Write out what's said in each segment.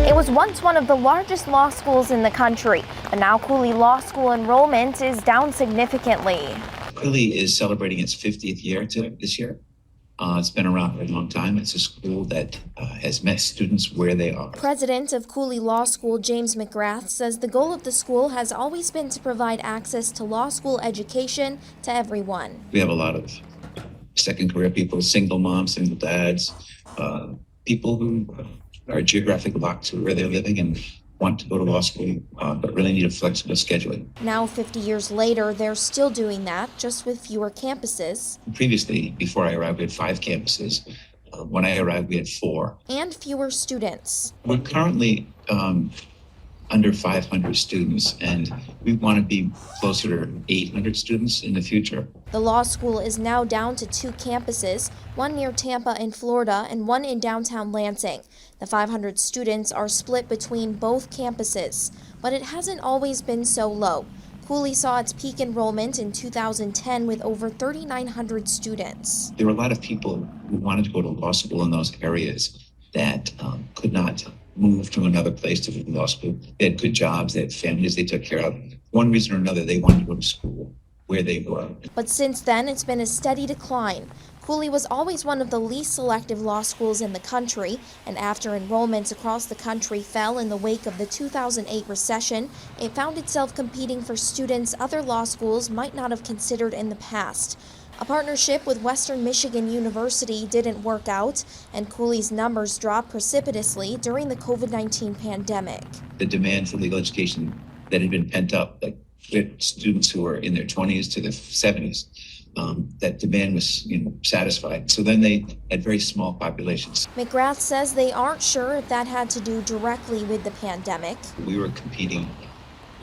It was once one of the largest law schools in the country, but now Cooley Law School enrollment is down significantly. Cooley is celebrating its 50th year this year. It's been around for a long time. It's a school that has met students where they are. President of Cooley Law School, James McGrath, says the goal of the school has always been to provide access to law school education to everyone. We have a lot of second career people, single moms, single dads, people who are geographically locked to where they're living and want to go to law school, but really need a flexible scheduling. Now, 50 years later, they're still doing that, just with fewer campuses. Previously, before I arrived, we had 5 campuses. When I arrived, we had 4. And fewer students. We're currently under 500 students, and we want to be closer to 800 students in the future. The law school is now down to 2 campuses, one near Tampa in Florida and one in downtown Lansing. The 500 students are split between both campuses, but it hasn't always been so low. Cooley saw its peak enrollment in 2010 with over 3,900 students. There were a lot of people who wanted to go to law school in those areas that could not move to another place to go to law school. They had good jobs, they had families they took care of. One reason or another, they wanted to go to school where they were. But since then, it's been a steady decline. Cooley was always one of the least selective law schools in the country, and after enrollments across the country fell in the wake of the 2008 recession, it found itself competing for students other law schools might not have considered in the past. A partnership with Western Michigan University didn't work out, and Cooley's numbers dropped precipitously during the COVID-19 pandemic. The demand for legal education that had been pent up, like with students who were in their 20s to their 70s, that demand was satisfied. So then they had very small populations. McGrath says they aren't sure if that had to do directly with the pandemic. We were competing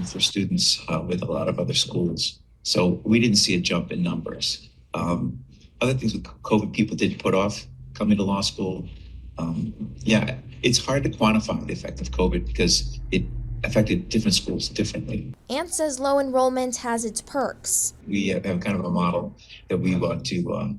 for students with a lot of other schools. So we didn't see a jump in numbers. Other things with COVID, people did put off coming to law school. It's hard to quantify the effect of COVID because it affected different schools differently. And says low enrollment has its perks. We have kind of a model that we want to,